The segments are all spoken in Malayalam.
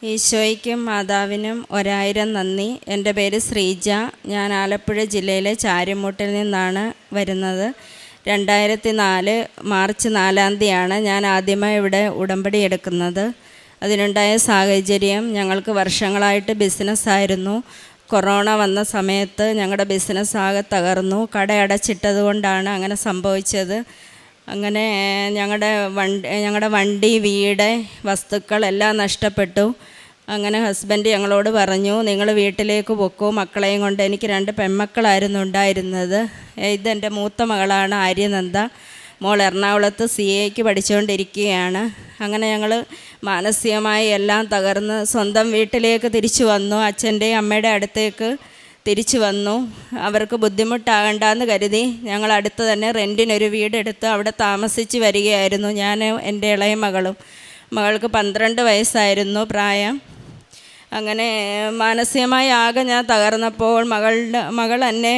ഈശോയ്ക്കും മാതാവിനും 1000 നന്ദി. എൻ്റെ പേര് ശ്രീജ. ഞാൻ ആലപ്പുഴ ജില്ലയിലെ ചാരിമൂട്ടിൽ നിന്നാണ് വരുന്നത്. 2004 മാർച്ച് 4 തീയതിയാണ് ഞാൻ ആദ്യമായി ഇവിടെ ഉടമ്പടി എടുക്കുന്നത്. അതിനുണ്ടായ സാഹചര്യം, ഞങ്ങൾക്ക് വർഷങ്ങളായിട്ട് ബിസിനസ്സായിരുന്നു. കൊറോണ വന്ന സമയത്ത് ഞങ്ങളുടെ ബിസിനസ് ആകെ തകർന്നു. കട അടച്ചിട്ടത് കൊണ്ടാണ് അങ്ങനെ സംഭവിച്ചത്. അങ്ങനെ ഞങ്ങളുടെ വണ്ടി, വീട്, വസ്തുക്കൾ എല്ലാം നഷ്ടപ്പെട്ടു. അങ്ങനെ ഹസ്ബൻഡ് ഞങ്ങളോട് പറഞ്ഞു, നിങ്ങൾ വീട്ടിലേക്ക് പൊക്കൂ മക്കളെയും കൊണ്ട്. എനിക്ക് 2 പെൺമക്കളായിരുന്നു ഉണ്ടായിരുന്നത്. ഇതെൻ്റെ മൂത്ത മകളാണ് ആര്യനന്ദ. മോൾ എറണാകുളത്ത് CAക്ക് പഠിച്ചുകൊണ്ടിരിക്കുകയാണ്. അങ്ങനെ ഞങ്ങൾ മാനസികമായി എല്ലാം തകർന്ന് സ്വന്തം വീട്ടിലേക്ക് തിരിച്ചു വന്നു. അച്ഛൻ്റെയും അമ്മയുടെ അടുത്തേക്ക് തിരിച്ചു വന്നു. അവർക്ക് ബുദ്ധിമുട്ടാകണ്ടെന്ന് കരുതി ഞങ്ങൾ അടുത്ത് തന്നെ റെൻറ്റിനൊരു വീടെടുത്ത് അവിടെ താമസിച്ച് വരികയായിരുന്നു. ഞാൻ എൻ്റെ ഇളയ മകളും. മകൾക്ക് 12 വയസ്സായിരുന്നു പ്രായം. അങ്ങനെ മാനസികമായി ആകെ ഞാൻ തകർന്നപ്പോൾ മകൾ എന്നെ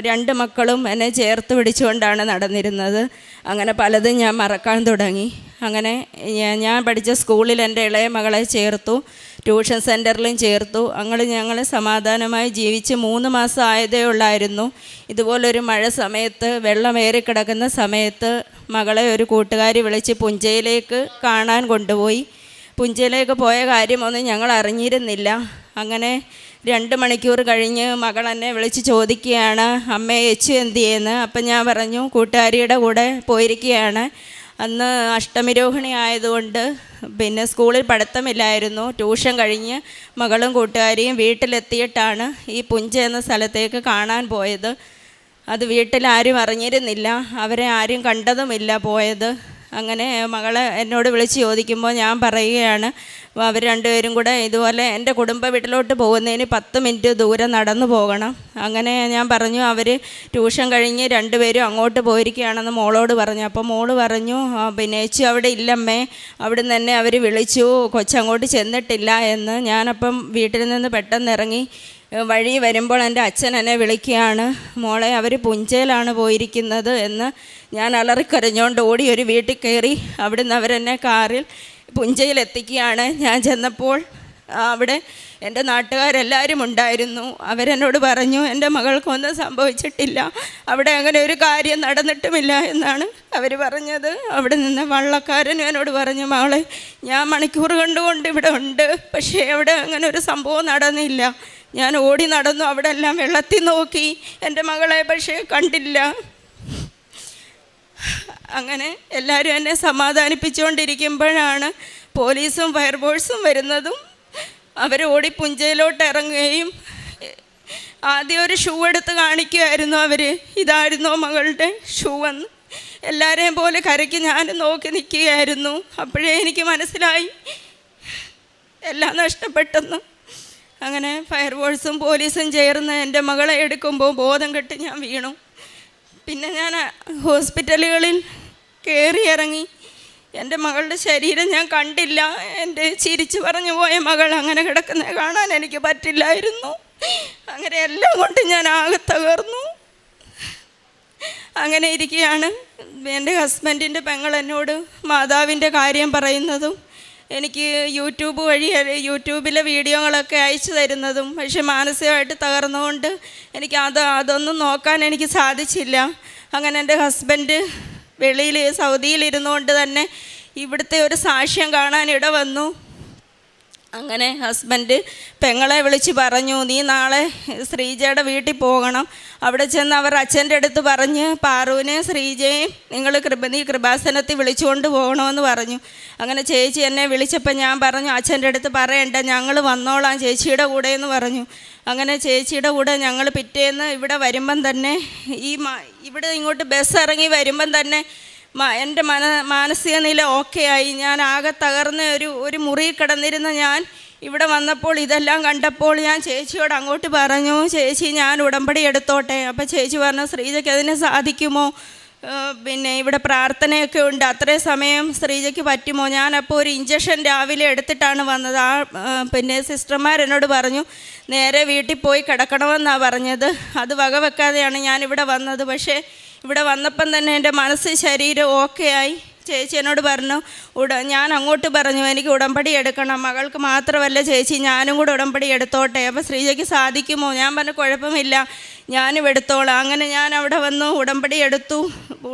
2 മക്കളും എന്നെ ചേർത്ത് പിടിച്ചുകൊണ്ടാണ് നടന്നിരുന്നത്. അങ്ങനെ പലതും ഞാൻ മറക്കാൻ തുടങ്ങി. അങ്ങനെ ഞാൻ പഠിച്ച സ്കൂളിൽ എൻ്റെ ഇളയ മകളെ ചേർത്തു, ട്യൂഷൻ സെൻറ്ററിലും ചേർത്തു. ഞങ്ങൾ സമാധാനമായി ജീവിച്ച് 3 മാസം ആയതേ ഉള്ളായിരുന്നു. ഇതുപോലൊരു മഴ സമയത്ത്, വെള്ളമേറി കിടക്കുന്ന സമയത്ത് മകളെ ഒരു കൂട്ടുകാരി വിളിച്ച് പുഞ്ചയിലേക്ക് കാണാൻ കൊണ്ടുപോയി. പുഞ്ചയിലേക്ക് പോയ കാര്യമൊന്നും ഞങ്ങൾ അറിഞ്ഞിരുന്നില്ല. അങ്ങനെ 2 മണിക്കൂർ കഴിഞ്ഞ് മകൾ എന്നെ വിളിച്ച് ചോദിക്കുകയാണ്, അമ്മേ യേച്ചു എന്ത് ചെയ്യുന്നു? അപ്പം ഞാൻ പറഞ്ഞു, കൂട്ടുകാരിയുടെ കൂടെ പോയിരിക്കുകയാണ്. അന്ന് അഷ്ടമിരോഹിണി ആയതുകൊണ്ട് പിന്നെ സ്കൂളിൽ പഠിത്തമില്ലായിരുന്നു. ട്യൂഷൻ കഴിഞ്ഞ് മകളും കൂട്ടുകാരിയും വീട്ടിലെത്തിയിട്ടാണ് ഈ പുഞ്ച എന്ന സ്ഥലത്തേക്ക് കാണാൻ പോയത്. അത് വീട്ടിലാരും അറിഞ്ഞിരുന്നില്ല, അവരെ ആരും കണ്ടതുമില്ല പോയത്. അങ്ങനെ മകളെ എന്നോട് വിളിച്ച് ചോദിക്കുമ്പോൾ ഞാൻ പറയുകയാണ്, അവർ 2 പേരും കൂടെ ഇതുപോലെ എൻ്റെ കുടുംബ വീട്ടിലോട്ട് പോകുന്നതിന് 10 മിനിറ്റ് ദൂരം നടന്നു പോകണം. അങ്ങനെ ഞാൻ പറഞ്ഞു, അവർ ട്യൂഷൻ കഴിഞ്ഞ് 2 പേരും അങ്ങോട്ട് പോയിരിക്കുകയാണെന്ന് മോളോട് പറഞ്ഞു. അപ്പോൾ മോള് പറഞ്ഞു, പിന്നെ ചേച്ചി അവിടെ ഇല്ലമ്മേ, അവിടെ നിന്ന് തന്നെ അവർ വിളിച്ചു, കൊച്ചങ്ങോട്ട് ചെന്നിട്ടില്ല എന്ന്. ഞാനപ്പം വീട്ടിൽ നിന്ന് പെട്ടെന്ന് ഇറങ്ങി വഴി വരുമ്പോൾ എൻ്റെ അച്ഛൻ എന്നെ വിളിക്കുകയാണ്, മോളെ അവർ പുഞ്ചയിലാണ് പോയിരിക്കുന്നത് എന്ന്. ഞാൻ അലറിക്കരഞ്ഞുകൊണ്ട് ഓടി ഒരു വീട്ടിൽ കയറി. അവിടുന്ന് അവരെന്നെ കാറിൽ പുഞ്ചയിലെത്തിക്കുകയാണ്. ഞാൻ ചെന്നപ്പോൾ അവിടെ എൻ്റെ നാട്ടുകാരെല്ലാവരും ഉണ്ടായിരുന്നു. അവരെന്നോട് പറഞ്ഞു, എൻ്റെ മകൾക്കൊന്നും സംഭവിച്ചിട്ടില്ല, അവിടെ അങ്ങനെ ഒരു കാര്യം നടന്നിട്ടുമില്ല എന്നാണ് അവർ പറഞ്ഞത്. അവിടെ നിന്ന് വള്ളക്കാരനും എന്നോട് പറഞ്ഞു, മകളെ ഞാൻ മണിക്കൂർ കൊണ്ട് ഇവിടെ ഉണ്ട്, പക്ഷേ അവിടെ അങ്ങനെ ഒരു സംഭവം നടന്നില്ല. ഞാൻ ഓടി നടന്നു, അവിടെ എല്ലാം വെള്ളത്തിൽ നോക്കി, എൻ്റെ മകളെ പക്ഷേ കണ്ടില്ല. അങ്ങനെ എല്ലാവരും എന്നെ സമാധാനിപ്പിച്ചുകൊണ്ടിരിക്കുമ്പോഴാണ് പോലീസും ഫയർഫോഴ്സും വരുന്നതും. അവർ ഓടി പുഞ്ചയിലോട്ട് ഇറങ്ങുകയും ആദ്യം ഒരു ഷൂ എടുത്ത് കാണിക്കുമായിരുന്നു അവർ, ഇതായിരുന്നോ മകളുടെ ഷൂ എന്ന്. എല്ലാവരെയും പോലെ കരയ്ക്ക് ഞാൻ നോക്കി നിൽക്കുകയായിരുന്നു. അപ്പോഴേ എനിക്ക് മനസ്സിലായി എല്ലാം നഷ്ടപ്പെട്ടെന്ന്. അങ്ങനെ ഫയർഫോഴ്സും പോലീസും ചേർന്ന് എൻ്റെ മകളെ എടുക്കുമ്പോൾ ബോധം കെട്ട് ഞാൻ വീണു. പിന്നെ ഞാൻ ഹോസ്പിറ്റലുകളിൽ കയറി ഇറങ്ങി. എൻ്റെ മകളുടെ ശരീരം ഞാൻ കണ്ടില്ല. എൻ്റെ ചിരിച്ചു പറഞ്ഞു പോയ മകൾ അങ്ങനെ കിടക്കുന്നത് കാണാൻ എനിക്ക് പറ്റില്ലായിരുന്നു. അങ്ങനെ എല്ലാം കൊണ്ട് ഞാൻ ആകെ തകർന്നു. അങ്ങനെ ഇരിക്കുകയാണ് എൻ്റെ ഹസ്ബൻഡിൻ്റെ പെങ്ങൾ എന്നോട് മാതാവിൻ്റെ കാര്യം പറയുന്നതും എനിക്ക് യൂട്യൂബിലെ വീഡിയോകളൊക്കെ അയച്ചു തരുന്നതും. പക്ഷെ മാനസികമായിട്ട് തകർന്നുകൊണ്ട് എനിക്ക് അതൊന്നും നോക്കാൻ എനിക്ക് സാധിച്ചില്ല. അങ്ങനെ എൻ്റെ ഹസ്ബൻഡ് വെളിയിൽ സൗദിയിലിരുന്നുകൊണ്ട് തന്നെ ഇവിടുത്തെ ഒരു സാക്ഷ്യം കാണാൻ ഇട വന്നു. അങ്ങനെ ഹസ്ബൻഡ് പെങ്ങളെ വിളിച്ച് പറഞ്ഞു, നീ നാളെ ശ്രീജയുടെ വീട്ടിൽ പോകണം. അവിടെ ചെന്ന് അവർ അച്ഛൻ്റെ അടുത്ത് പറഞ്ഞ്, പാറുവിനെയും ശ്രീജയും നീ കൃപാസനത്തിൽ വിളിച്ചുകൊണ്ട് പോകണമെന്ന് പറഞ്ഞു. അങ്ങനെ ചേച്ചി എന്നെ വിളിച്ചപ്പോൾ ഞാൻ പറഞ്ഞു, അച്ഛൻ്റെ അടുത്ത് പറയണ്ട, ഞങ്ങൾ വന്നോളാം ചേച്ചിയുടെ കൂടെ എന്ന് പറഞ്ഞു. അങ്ങനെ ചേച്ചിയുടെ കൂടെ ഞങ്ങൾ പിറ്റേന്ന് ഇവിടെ വരുമ്പം തന്നെ ഇവിടെ ഇങ്ങോട്ട് ബസ് ഇറങ്ങി വരുമ്പം തന്നെ എൻ്റെ മാനസിക നില ഓക്കെ ആയി. ഞാൻ ആകെ തകർന്ന് ഒരു മുറിയിൽ കിടന്നിരുന്ന ഞാൻ ഇവിടെ വന്നപ്പോൾ ഇതെല്ലാം കണ്ടപ്പോൾ ഞാൻ ചേച്ചിയോട് അങ്ങോട്ട് പറഞ്ഞു, ചേച്ചി ഞാൻ ഉടമ്പടി എടുത്തോട്ടെ? അപ്പോൾ ചേച്ചി പറഞ്ഞു, ശ്രീജയ്ക്ക് അതിന് സാധിക്കുമോ? പിന്നെ ഇവിടെ പ്രാർത്ഥനയൊക്കെ ഉണ്ട്, അത്രയും സമയം ശ്രീജയ്ക്ക് പറ്റുമോ? ഞാനപ്പോൾ ഒരു ഇഞ്ചക്ഷൻ രാവിലെ എടുത്തിട്ടാണ് വന്നത്. പിന്നെ സിസ്റ്റർമാരെന്നോട് പറഞ്ഞു, നേരെ വീട്ടിൽ പോയി കിടക്കണമെന്നാണ് പറഞ്ഞത്. അത് വകവെക്കാതെയാണ് ഞാനിവിടെ വന്നത്. പക്ഷേ ഇവിടെ വന്നപ്പം തന്നെ എൻ്റെ മനസ്സ് ശരീരം ഓക്കെ ആയി. ചേച്ചി എന്നോട് പറഞ്ഞു, ഞാൻ അങ്ങോട്ട് പറഞ്ഞു എനിക്ക് ഉടമ്പടി എടുക്കണം, മകൾക്ക് മാത്രമല്ല ചേച്ചി ഞാനും കൂടെ ഉടമ്പടി എടുത്തോട്ടെ. അപ്പോൾ ശ്രീജയ്ക്ക് സാധിക്കുമോ? ഞാൻ പറഞ്ഞു കുഴപ്പമില്ല, ഞാനും എടുത്തോളാം. അങ്ങനെ ഞാൻ അവിടെ വന്നു ഉടമ്പടി എടുത്തു.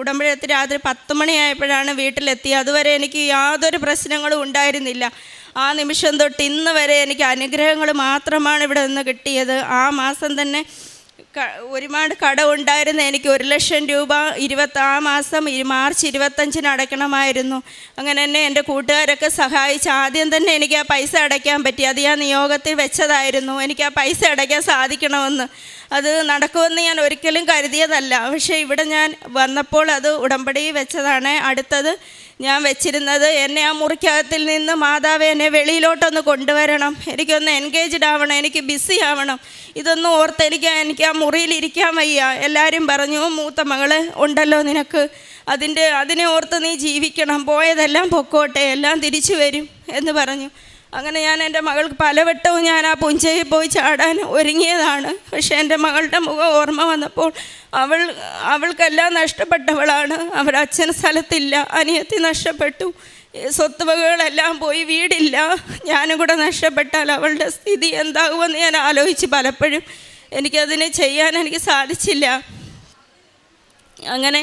ഉടമ്പടി എടുത്ത് രാത്രി 10 മണിയായപ്പോഴാണ് വീട്ടിലെത്തിയത്. അതുവരെ എനിക്ക് യാതൊരു പ്രശ്നങ്ങളും ഉണ്ടായിരുന്നില്ല. ആ നിമിഷം തൊട്ട് ഇന്ന് വരെ എനിക്ക് അനുഗ്രഹങ്ങൾ മാത്രമാണ് ഇവിടെ നിന്ന് കിട്ടിയത്. ആ മാസം തന്നെ ഒരുപാട് കടമുണ്ടായിരുന്നു എനിക്ക്. 1,00,000 രൂപ ആ മാസം മാർച്ച് 25-ന് അടയ്ക്കണമായിരുന്നു. അങ്ങനെ തന്നെ എൻ്റെ കൂട്ടുകാരൊക്കെ സഹായിച്ച് ആദ്യം തന്നെ എനിക്ക് ആ പൈസ അടയ്ക്കാൻ പറ്റി. അത് ഞാൻ നിയോഗത്തിൽ വെച്ചതായിരുന്നു, എനിക്ക് ആ പൈസ അടയ്ക്കാൻ സാധിക്കണമെന്ന്. അത് നടക്കുമെന്ന് ഞാൻ ഒരിക്കലും കരുതിയതല്ല. പക്ഷേ ഇവിടെ ഞാൻ വന്നപ്പോൾ അത് ഉടമ്പടി വെച്ചതാണ്. അടുത്തത് ഞാൻ വെച്ചിരുന്നത്, എന്നെ ആ മുറിക്കകത്തിൽ നിന്ന് മാതാവ് എന്നെ വെളിയിലോട്ടൊന്ന് കൊണ്ടുവരണം, എനിക്കൊന്ന് എൻഗേജ്ഡ് ആവണം, എനിക്ക് ബിസി ആവണം. ഇതൊന്നും ഓർത്ത് എനിക്ക് ആ മുറിയിലിരിക്കാൻ വയ്യ. എല്ലാവരും പറഞ്ഞു, മൂത്ത മകള് ഉണ്ടല്ലോ നിനക്ക്, അതിനെ ഓർത്ത് നീ ജീവിക്കണം, പോയതെല്ലാം പൊക്കോട്ടെ, എല്ലാം തിരിച്ചു വരും എന്ന് പറഞ്ഞു. അങ്ങനെ ഞാൻ എൻ്റെ മകൾക്ക് പലവട്ടവും ഞാൻ ആ പുഞ്ചയിൽ പോയി ചാടാൻ ഒരുങ്ങിയതാണ്. പക്ഷേ എൻ്റെ മകളുടെ മുഖം ഓർമ്മ വന്നപ്പോൾ അവൾക്കെല്ലാം നഷ്ടപ്പെട്ടവളാണ്. അച്ഛൻ സ്ഥലത്തില്ല, അനിയത്തി നഷ്ടപ്പെട്ടു, സ്വത്തുവകകളെല്ലാം പോയി, വീടില്ല. ഞാനും കൂടെ നഷ്ടപ്പെട്ടാൽ അവളുടെ സ്ഥിതി എന്താകുമെന്ന് ഞാൻ ആലോചിച്ച് പലപ്പോഴും എനിക്കതിന് ചെയ്യാൻ എനിക്ക് സാധിച്ചില്ല. അങ്ങനെ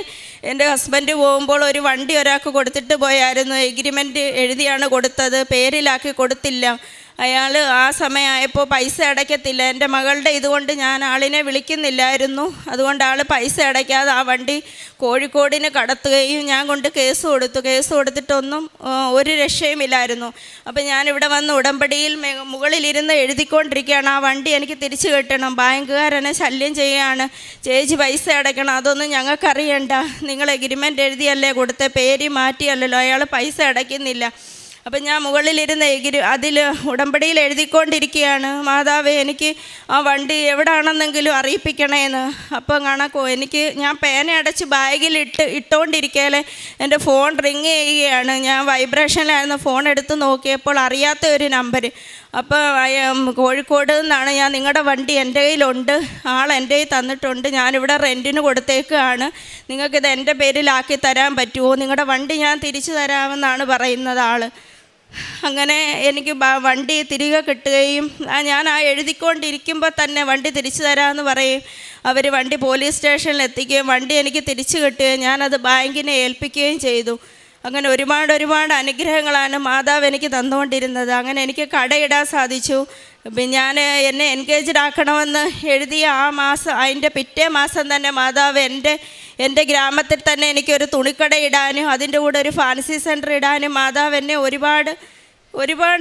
എൻ്റെ ഹസ്ബൻഡ് പോകുമ്പോൾ ഒരു വണ്ടി ഒരാൾക്ക് കൊടുത്തിട്ട് പോയായിരുന്നു. എഗ്രിമെൻറ്റ് എഴുതിയാണ് കൊടുത്തത്, പേരിലാക്കി കൊടുത്തില്ല. അയാൾ ആ സമയമായപ്പോൾ പൈസ അടയ്ക്കത്തില്ല. എൻ്റെ മകളുടെ ഇതുകൊണ്ട് ഞാൻ ആളിനെ വിളിക്കുന്നില്ലായിരുന്നു. അതുകൊണ്ട് ആൾ പൈസ അടയ്ക്കാതെ ആ വണ്ടി കോഴിക്കോടിന് കടത്തുകയും ഞാൻ കൊണ്ട് കേസ് കൊടുത്തിട്ടൊന്നും ഒരു രക്ഷയുമില്ലായിരുന്നു. അപ്പോൾ ഞാനിവിടെ വന്ന് ഉടമ്പടിയിൽ മുകളിലിരുന്ന് എഴുതിക്കൊണ്ടിരിക്കുകയാണ്, ആ വണ്ടി എനിക്ക് തിരിച്ചു കിട്ടണം, ബാങ്കുകാരെന്നെ ശല്യം ചെയ്യുകയാണ്, ചേച്ചി പൈസ അടയ്ക്കണം, അതൊന്നും ഞങ്ങൾക്കറിയണ്ട, നിങ്ങൾ എഗ്രിമെൻ്റ് എഴുതിയല്ലേ കൊടുത്തേ, പേര് മാറ്റിയല്ലോ, അയാൾ പൈസ അടയ്ക്കുന്നില്ല. അപ്പം ഞാൻ മുകളിലിരുന്ന് അതിൽ ഉടമ്പടിയിൽ എഴുതിക്കൊണ്ടിരിക്കുകയാണ്, മാതാവേ എനിക്ക് ആ വണ്ടി എവിടെയാണെന്നെങ്കിലും അറിയിപ്പിക്കണേന്ന്. അപ്പം ഞാൻ പേന അടച്ച് ബാഗിൽ ഇട്ടുകൊണ്ടിരിക്കലേ എൻ്റെ ഫോൺ റിങ് ചെയ്യുകയാണ്. ഞാൻ വൈബ്രേഷനിലായിരുന്നു, ഫോൺ എടുത്ത് നോക്കിയപ്പോൾ അറിയാത്ത ഒരു നമ്പർ. അപ്പോൾ കോഴിക്കോട് നിന്നാണ്, ഞാൻ നിങ്ങളുടെ വണ്ടി എൻ്റെ കയ്യിലുണ്ട്, ആൾ എൻ്റെ കയ്യിൽ തന്നിട്ടുണ്ട്, ഞാനിവിടെ റെൻറ്റിന് കൊടുത്തേക്കാണ്, നിങ്ങൾക്കിത് എൻ്റെ പേരിലാക്കി തരാൻ പറ്റുമോ, നിങ്ങളുടെ വണ്ടി ഞാൻ തിരിച്ചു തരാമെന്നാണ് പറയുന്നത് ആൾ. അങ്ങനെ എനിക്ക് വണ്ടി തിരികെ കിട്ടുകയും ഞാൻ ആ എഴുതിക്കൊണ്ടിരിക്കുമ്പോൾ തന്നെ വണ്ടി തിരിച്ചു തരാമെന്ന് പറയും. അവർ വണ്ടി പോലീസ് സ്റ്റേഷനിൽ എത്തിക്കുകയും വണ്ടി എനിക്ക് തിരിച്ചു കിട്ടുകയും ഞാനത് ബാങ്കിനെ ഏൽപ്പിക്കുകയും ചെയ്തു. അങ്ങനെ ഒരുപാട് അനുഗ്രഹങ്ങളാണ് മാതാവ് എനിക്ക് തന്നുകൊണ്ടിരുന്നത്. അങ്ങനെ എനിക്ക് കടയിടാൻ സാധിച്ചു. ഞാൻ എന്നെ എൻഗേജ്ഡ് ആക്കണമെന്ന് എഴുതിയ ആ മാസം, അതിൻ്റെ പിറ്റേ മാസം തന്നെ മാതാവ് എൻ്റെ ഗ്രാമത്തിൽ തന്നെ എനിക്കൊരു തുണിക്കട ഇടാനും അതിൻ്റെ കൂടെ ഒരു ഫാൻസി സെൻറ്റർ ഇടാനും മാതാവ് എന്നെ ഒരുപാട്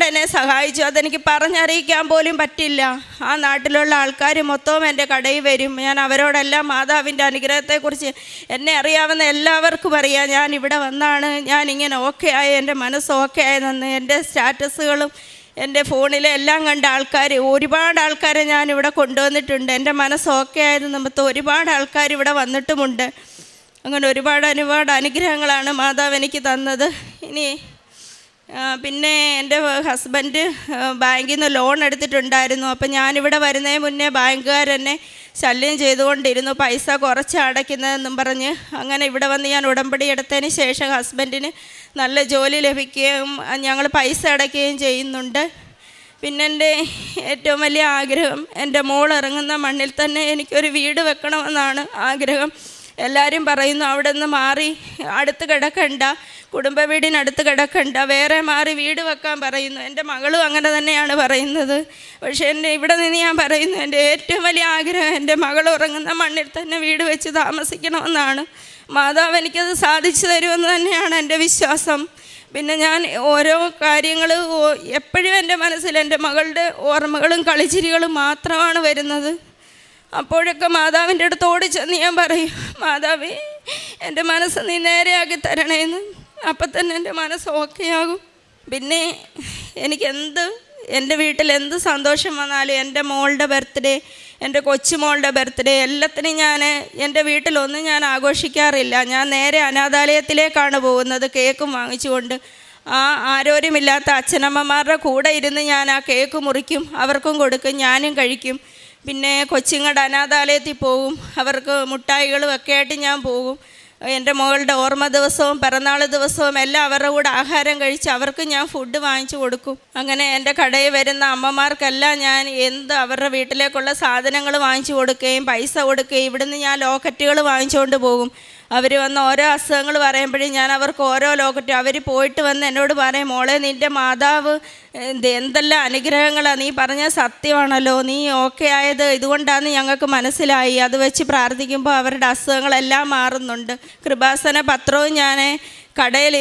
എന്നെ സഹായിച്ചു. അതെനിക്ക് പറഞ്ഞറിയിക്കാൻ പോലും പറ്റില്ല. ആ നാട്ടിലുള്ള ആൾക്കാർ മൊത്തവും എൻ്റെ കടയിൽ വരും. ഞാൻ അവരോടെല്ലാം മാതാവിൻ്റെ അനുഗ്രഹത്തെക്കുറിച്ച് എന്നെ അറിയാവുന്ന എല്ലാവർക്കും അറിയാം. ഞാൻ ഇവിടെ വന്നാണ് ഞാനിങ്ങനെ ഓക്കെ ആയി, എൻ്റെ മനസ്സ് ഓക്കെ ആയതെന്ന്. എൻ്റെ സ്റ്റാറ്റസുകളും എൻ്റെ ഫോണിലെ എല്ലാം കണ്ട ഒരുപാട് ആൾക്കാരെ ഞാനിവിടെ കൊണ്ടുവന്നിട്ടുണ്ട്. എൻ്റെ മനസ്സ് ഓക്കെ ആയത് നിമിത്തം ഒരുപാട് ആൾക്കാർ ഇവിടെ വന്നിട്ടുമുണ്ട്. അങ്ങനെ ഒരുപാട് അനുഗ്രഹങ്ങളാണ് മാതാവ് എനിക്ക് തന്നത്. ഇനി പിന്നെ എൻ്റെ ഹസ്ബൻഡ് ബാങ്കിൽ നിന്ന് ലോൺ എടുത്തിട്ടുണ്ടായിരുന്നു. അപ്പം ഞാനിവിടെ വരുന്നതിന് മുന്നേ ബാങ്കുകാരെന്നെ ശല്യം ചെയ്തുകൊണ്ടിരുന്നു, പൈസ കുറച്ച് അടയ്ക്കുന്നതെന്നും പറഞ്ഞ്. അങ്ങനെ ഇവിടെ വന്ന് ഞാൻ ഉടമ്പടി എടുത്തതിന് ശേഷം ഹസ്ബൻഡിന് നല്ല ജോലി ലഭിക്കുകയും ഞങ്ങൾ പൈസ അടയ്ക്കുകയും ചെയ്യുന്നുണ്ട്. പിന്നെ എൻ്റെ ഏറ്റവും വലിയ ആഗ്രഹം, എൻ്റെ മോൾ ഇറങ്ങുന്ന മണ്ണിൽ തന്നെ എനിക്കൊരു വീട് വെക്കണമെന്നാണ് ആഗ്രഹം. എല്ലാവരും പറയുന്നു അവിടെ നിന്ന് മാറി അടുത്ത് കിടക്കണ്ട, കുടുംബ വീടിനടുത്ത് കിടക്കണ്ട, വേറെ മാറി വീട് വെക്കാൻ പറയുന്നു. എൻ്റെ മകളും അങ്ങനെ തന്നെയാണ് പറയുന്നത്. പക്ഷേ ഇവിടെ നിന്ന് ഞാൻ പറയുന്നു, എൻ്റെ ഏറ്റവും വലിയ ആഗ്രഹം എൻ്റെ മകൾ ഉറങ്ങുന്ന മണ്ണിൽ തന്നെ വീട് വെച്ച് താമസിക്കണമെന്നാണ്. മാതാവ് എനിക്കത് സാധിച്ചു തരുമെന്ന് തന്നെയാണ് എൻ്റെ വിശ്വാസം. പിന്നെ ഞാൻ ഓരോ കാര്യങ്ങൾ എപ്പോഴും എൻ്റെ മനസ്സിൽ എൻ്റെ മകളുടെ ഓർമ്മകളും കളിച്ചിരികളും മാത്രമാണ് വരുന്നത്. അപ്പോഴൊക്കെ മാതാവിൻ്റെ അടുത്ത് ഓടിച്ചെന്ന് ഞാൻ പറയും, മാതാവേ എൻ്റെ മനസ്സ് നീ നേരെയാക്കി തരണേന്ന്. അപ്പം തന്നെ എൻ്റെ മനസ്സ് ഓക്കെ ആകും. പിന്നെ എൻ്റെ വീട്ടിൽ എന്ത് സന്തോഷം വന്നാലും എൻ്റെ മോളുടെ ബർത്ത്ഡേ, എൻ്റെ കൊച്ചുമോളുടെ ബർത്ത്ഡേ എല്ലാത്തിനും എൻ്റെ വീട്ടിലൊന്നും ഞാൻ ആഘോഷിക്കാറില്ല. ഞാൻ നേരെ അനാഥാലയത്തിലേക്കാണ് പോകുന്നത് കേക്കും വാങ്ങിച്ചുകൊണ്ട്. ആരോരുമില്ലാത്ത അച്ഛനമ്മമാരുടെ കൂടെ ഇരുന്ന് ഞാൻ ആ കേക്ക് മുറിക്കും, അവർക്കും കൊടുക്കും, ഞാനും കഴിക്കും. പിന്നെ കൊച്ചുങ്ങളുടെ അനാഥാലയത്തിൽ പോകും, അവർക്ക് മുട്ടായികളും ഒക്കെ ആയിട്ട് ഞാൻ പോകും. എൻ്റെ മകളുടെ ഓർമ്മ ദിവസവും പിറന്നാൾ ദിവസവും എല്ലാം അവരുടെ കൂടെ ആഹാരം കഴിച്ച് അവർക്ക് ഞാൻ ഫുഡ് വാങ്ങിച്ചു കൊടുക്കും. അങ്ങനെ എൻ്റെ കടയിൽ വരുന്ന അമ്മമാർക്കെല്ലാം ഞാൻ അവരുടെ വീട്ടിലേക്കുള്ള സാധനങ്ങൾ വാങ്ങിച്ചു കൊടുക്കുകയും പൈസ കൊടുക്കുകയും ഇവിടുന്ന് ഞാൻ ലോക്കറ്റുകൾ വാങ്ങിച്ചുകൊണ്ട് പോകും. അവർ വന്ന് ഓരോ അസുഖങ്ങൾ പറയുമ്പോഴും ഞാൻ അവർക്ക് ഓരോ ലോക്കറ്റ്, അവർ പോയിട്ട് വന്ന് എന്നോട് പറയും, മോളെ നിൻ്റെ മാതാവ് എന്തെല്ലാം അനുഗ്രഹങ്ങളാണ്, നീ പറഞ്ഞ സത്യമാണല്ലോ, നീ ഓക്കെ ആയത് ഇതുകൊണ്ടാണ് ഞങ്ങൾക്ക് മനസ്സിലായി. അത് വെച്ച് പ്രാർത്ഥിക്കുമ്പോൾ അവരുടെ അസുഖങ്ങളെല്ലാം മാറുന്നുണ്ട്. കൃപാസന പത്രവും ഞാൻ കടയിൽ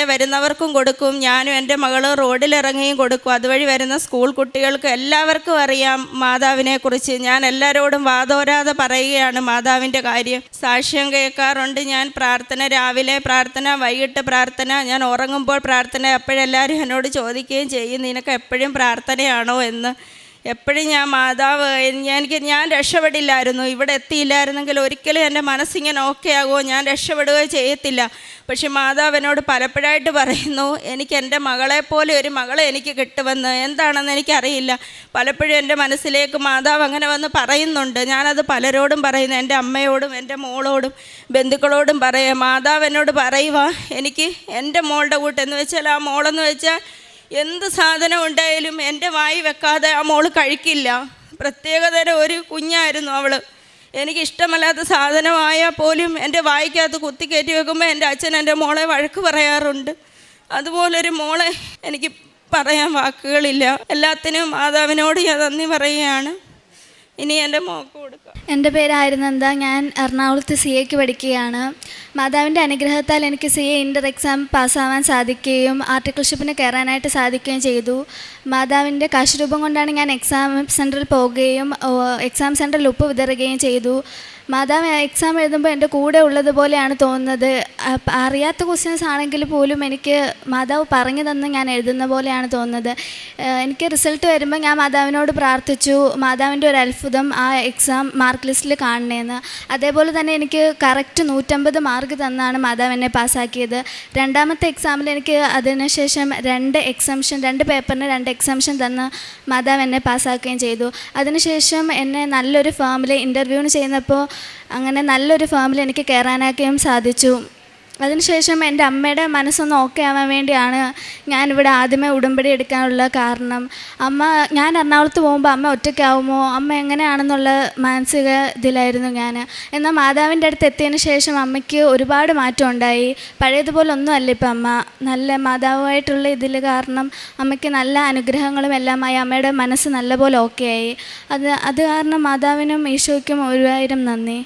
വരുന്നവർക്കും കൊടുക്കും. ഞാനും എൻ്റെ മകളും റോഡിലിറങ്ങിയും കൊടുക്കും. അതുവഴി വരുന്ന സ്കൂൾ കുട്ടികൾക്ക് എല്ലാവർക്കും അറിയാം മാതാവിനെക്കുറിച്ച്. ഞാൻ എല്ലാവരോടും വാതോരാതെ പറയുകയാണ് മാതാവിൻ്റെ കാര്യം. സാക്ഷ്യം കേൾക്കാറുണ്ട് ഞാൻ. പ്രാർത്ഥന, രാവിലെ പ്രാർത്ഥന, വൈകിട്ട് പ്രാർത്ഥന, ഞാൻ ഉറങ്ങുമ്പോൾ പ്രാർത്ഥന. അപ്പോഴെല്ലാവരും എന്നോട് ചോദിക്കുകയും ചെയ്യും, നിനക്ക് എപ്പോഴും പ്രാർത്ഥനയാണോ എന്ന്. എപ്പോഴും ഞാൻ മാതാവ്, ഞാൻ രക്ഷപ്പെടില്ലായിരുന്നു. ഇവിടെ എത്തിയില്ലായിരുന്നെങ്കിൽ ഒരിക്കലും എൻ്റെ മനസ്സിങ്ങനെ ഓക്കെ ആകുമോ, ഞാൻ രക്ഷപ്പെടുകയോ ചെയ്യത്തില്ല. പക്ഷെ മാതാവ് എന്നോട് പലപ്പോഴായിട്ട് പറയുന്നു, എനിക്ക് എൻ്റെ മകളെപ്പോലെ ഒരു മകളെ എനിക്ക് കിട്ടുമെന്ന്. എന്താണെന്ന് എനിക്കറിയില്ല. പലപ്പോഴും എൻ്റെ മനസ്സിലേക്ക് മാതാവ് അങ്ങനെ വന്ന് പറയുന്നുണ്ട്. ഞാനത് പലരോടും പറയുന്നു, എൻ്റെ അമ്മയോടും എൻ്റെ മോളോടും ബന്ധുക്കളോടും പറയുക. മാതാവ് എന്നോട് പറയുക, എനിക്ക് എൻ്റെ മോളുടെ കൂട്ടെന്ന് വെച്ചാൽ, ആ മോളെന്ന് വെച്ചാൽ എന്ത് സാധനം ഉണ്ടായാലും എൻ്റെ വായി വെക്കാതെ ആ മോള് കഴിക്കില്ല. പ്രത്യേകതരം ഒരു കുഞ്ഞായിരുന്നു അവൾ. എനിക്കിഷ്ടമല്ലാത്ത സാധനമായാൽ പോലും എൻ്റെ വായിക്കകത്ത് കുത്തിക്കയറ്റി വെക്കുമ്പോൾ എൻ്റെ അച്ഛൻ എൻ്റെ മോളെ വഴക്ക് പറയാറുണ്ട്. അതുപോലൊരു മോളെ എനിക്ക് പറയാൻ വാക്കുകളില്ല. എല്ലാത്തിനും മാതാവിനോട് ഞാൻ നന്ദി പറയുകയാണ്. ഇനി എൻ്റെ മോൾക്ക് കൊടുക്കാം. എൻ്റെ പേര് ആയിരുന്നെന്താ. ഞാൻ എറണാകുളത്ത് CAക്ക് പഠിക്കുകയാണ്. മാതാവിൻ്റെ അനുഗ്രഹത്താൽ എനിക്ക് CA ഇൻ്റർ എക്സാം പാസ്സാവാൻ സാധിക്കുകയും ആർട്ടിക്കിൾഷിപ്പിന് കയറാനായിട്ട് സാധിക്കുകയും ചെയ്തു. മാതാവിൻ്റെ കാശുരൂപം കൊണ്ടാണ് ഞാൻ എക്സാം സെൻറ്ററിൽ പോവുകയും എക്സാം സെൻറ്ററിൽ ഉപ്പ് വിതറുകയും ചെയ്തു. മാതാവ് എക്സാം എഴുതുമ്പോൾ എൻ്റെ കൂടെ ഉള്ളതുപോലെയാണ് തോന്നുന്നത്. അറിയാത്ത ക്വസ്റ്റ്യൻസ് ആണെങ്കിൽ പോലും എനിക്ക് മാതാവ് പറഞ്ഞു തന്ന് ഞാൻ എഴുതുന്ന പോലെയാണ് തോന്നുന്നത്. എനിക്ക് റിസൾട്ട് വരുമ്പോൾ ഞാൻ മാതാവിനോട് പ്രാർത്ഥിച്ചു, മാതാവിൻ്റെ ഒരു അത്ഭുതം ആ എക്സാം മാർക്ക് ലിസ്റ്റിൽ കാണണേന്ന്. അതേപോലെ തന്നെ എനിക്ക് കറക്റ്റ് 150 മാർക്ക് തന്നാണ് മാതാവ് എന്നെ പാസ്സാക്കിയത്. രണ്ടാമത്തെ എക്സാമിൽ എനിക്ക് അതിനുശേഷം 2 പേപ്പറിന് 2 എക്സംഷൻ തന്ന് മാതാവ് എന്നെ പാസ്സാക്കുകയും ചെയ്തു. അതിനുശേഷം എന്നെ നല്ലൊരു ഫേമിൽ ഇൻ്റർവ്യൂവിന് ചെയ്യുന്നപ്പോൾ അങ്ങനെ നല്ലൊരു ഫേമിൽ എനിക്ക് കയറാനാക്കുകയും സാധിച്ചു. അതിനുശേഷം എൻ്റെ അമ്മയുടെ മനസ്സൊന്ന് ഓക്കെ ആവാൻ വേണ്ടിയാണ് ഞാനിവിടെ ആദ്യമേ ഉടമ്പടി എടുക്കാനുള്ള കാരണം. ഞാൻ എറണാകുളത്ത് പോകുമ്പോൾ അമ്മ ഒറ്റയ്ക്കാവുമോ, അമ്മ എങ്ങനെയാണെന്നുള്ള മാനസിക ഇതിലായിരുന്നു ഞാൻ. എന്നാൽ മാതാവിൻ്റെ അടുത്ത് എത്തിയതിന് ശേഷം അമ്മയ്ക്ക് ഒരുപാട് മാറ്റം ഉണ്ടായി. പഴയതുപോലെ ഒന്നും അല്ല ഇപ്പം അമ്മ. നല്ല മാതാവുമായിട്ടുള്ള ഇതിൽ കാരണം അമ്മയ്ക്ക് നല്ല അനുഗ്രഹങ്ങളും എല്ലാമായി അമ്മയുടെ മനസ്സ് നല്ലപോലെ ഓക്കെ ആയി. അത് കാരണം മാതാവിനും ഈശോയ്ക്കും 1000 നന്ദി.